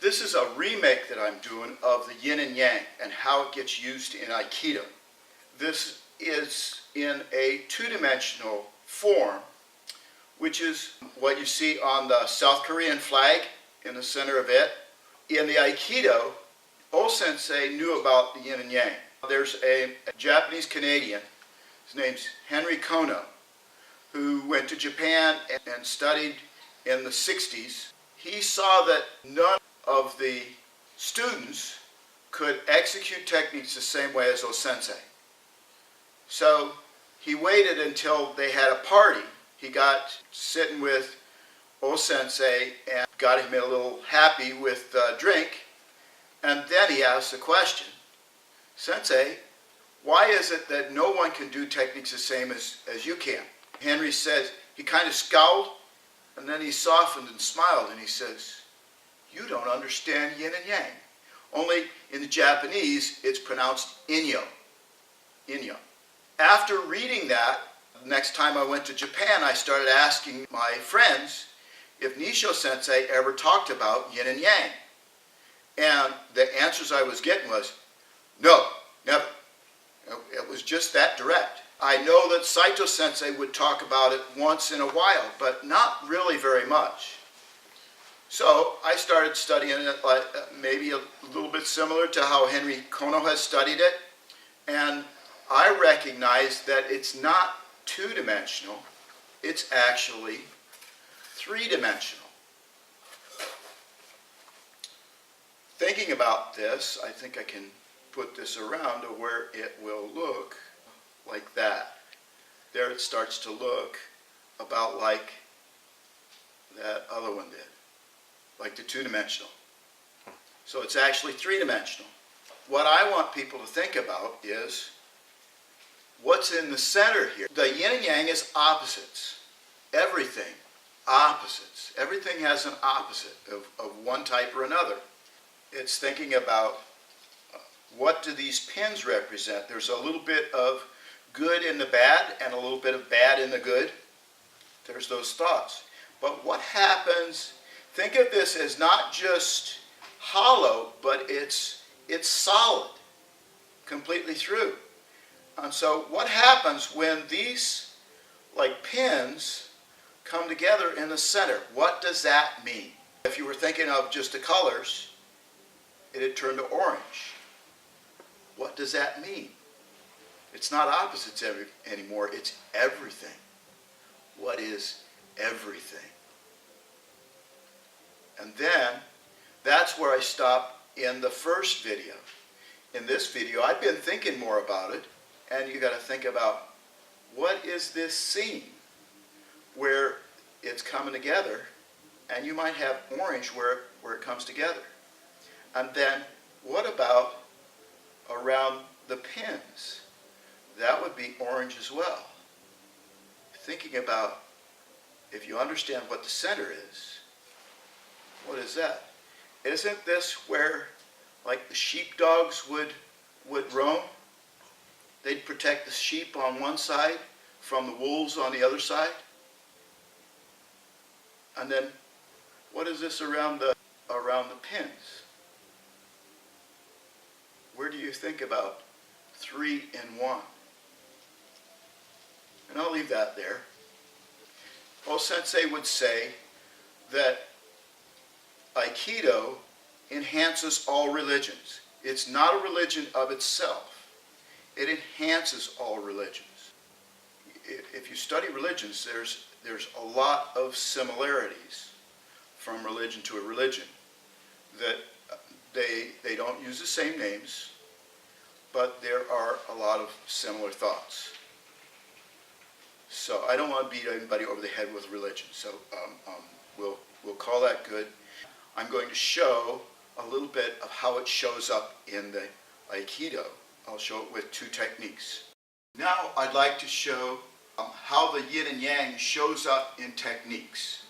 This is a remake that I'm doing of the Yin and Yang and how it gets used in Aikido. This is in a two-dimensional form, which is what you see on the South Korean flag in the center of it. In the Aikido, Kono Sensei knew about the Yin and Yang. There's a Japanese Canadian, his name's Henry Kono, who went to Japan and studied in the 60s. He saw that none of the students could execute techniques the same way as Sensei. So he waited until they had a party. He got sitting with Sensei and got him a little happy with a drink. And then he asked the question, "Sensei, why is it that no one can do techniques the same as you can?" Henry says, he kind of scowled, and then he softened and smiled, and he says, "You don't understand Yin and Yang. Only in the Japanese, it's pronounced inyo. Inyo." After reading that, the next time I went to Japan, I started asking my friends if Nisho Sensei ever talked about Yin and Yang. And the answers I was getting was, no, never. It was just that direct. I know that Saito Sensei would talk about it once in a while, but not really very much. So I started studying it maybe a little bit similar to how Henry Kono has studied it. And I recognize that it's not two-dimensional, it's actually three-dimensional. Thinking about this, I think I can put this around to where it will look like that. There it starts to look about like that other one did, like the two-dimensional. So it's actually three-dimensional. What I want people to think about is what's in the center here. The yin and yang is opposites. Everything, opposites. Everything has an opposite of one type or another. It's thinking about what do these pins represent. There's a little bit of good in the bad and a little bit of bad in the good. There's those thoughts. But what happens, think of this as not just hollow, but it's solid, completely through. And so what happens when these like pins come together in the center? What does that mean? If you were thinking of just the colors, it'd turn to orange. What does that mean? It's not opposites anymore, it's everything. What is everything? And then, that's where I stopped in the first video. In this video, I've been thinking more about it, and you got to think about what is this scene where it's coming together, and you might have orange where it comes together. And then, what about around the pins? That would be orange as well. Thinking about, if you understand what the center is, what is that? Isn't this where, like, the sheepdogs would roam? They'd protect the sheep on one side from the wolves on the other side. And then, what is this around the pins? Where do you think about 3 in 1? And I'll leave that there. Sensei would say that Aikido enhances all religions. It's not a religion of itself. It enhances all religions. If you study religions, there's a lot of similarities from religion to a religion. That they don't use the same names, but there are a lot of similar thoughts. So I don't want to beat anybody over the head with religion, so we'll call that good. I'm going to show a little bit of how it shows up in the Aikido. I'll show it with 2 techniques. Now I'd like to show how the Yin and Yang shows up in techniques.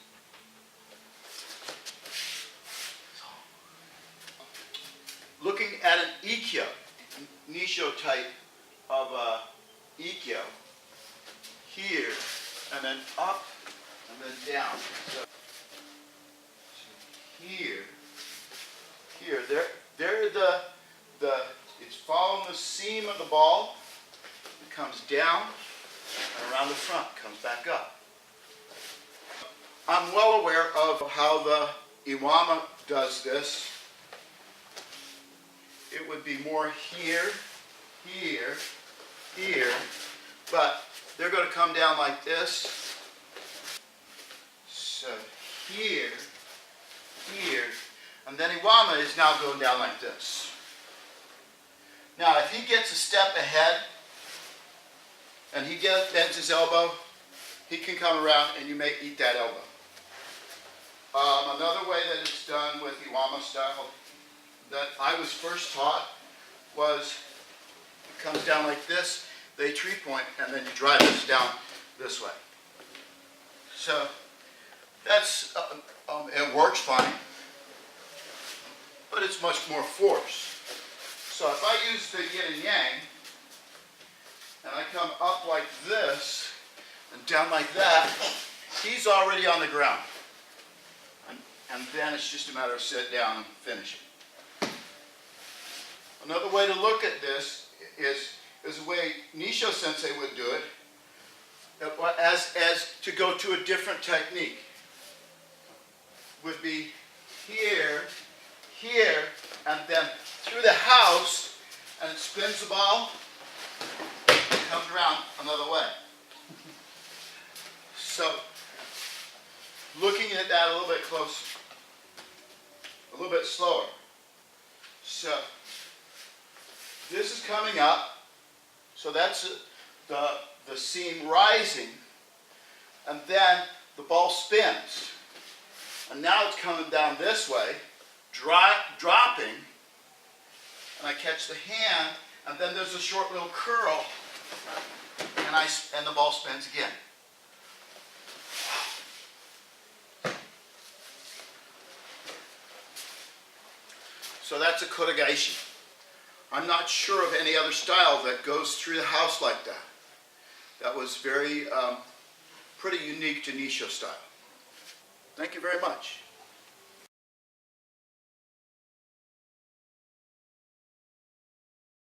Looking at an ikkyo, Nisho type of ikkyo, here, and then up, and then down. So here, here. There it's following the seam of the ball. It comes down and around the front, comes back up. I'm well aware of how the Iwama does this. It would be more here, here, here, but they're going to come down like this. So here, here, and then Iwama is now going down like this. Now if he gets a step ahead and he bends his elbow, he can come around and you may eat that elbow. Another way that it's done with Iwama style that I was first taught was it comes down like this, they tree point, and then you drive this down this way. So that's, it works fine, but it's much more force. So if I use the Yin and Yang, and I come up like this, and down like that, he's already on the ground. And then it's just a matter of sit down and finish it. Another way to look at this is the way Nisho Sensei would do it, as to go to a different technique. Would be here, here, and then through the house, and it spins the ball, and comes around another way. So, looking at that a little bit closer, a little bit slower. So, this is coming up, so that's the seam rising, and then the ball spins. And now it's coming down this way, dropping, and I catch the hand, and then there's a short little curl, and the ball spins again. So that's a kotegaishi. I'm not sure of any other style that goes through the house like that. That was very, pretty unique to Nisho style. Thank you very much.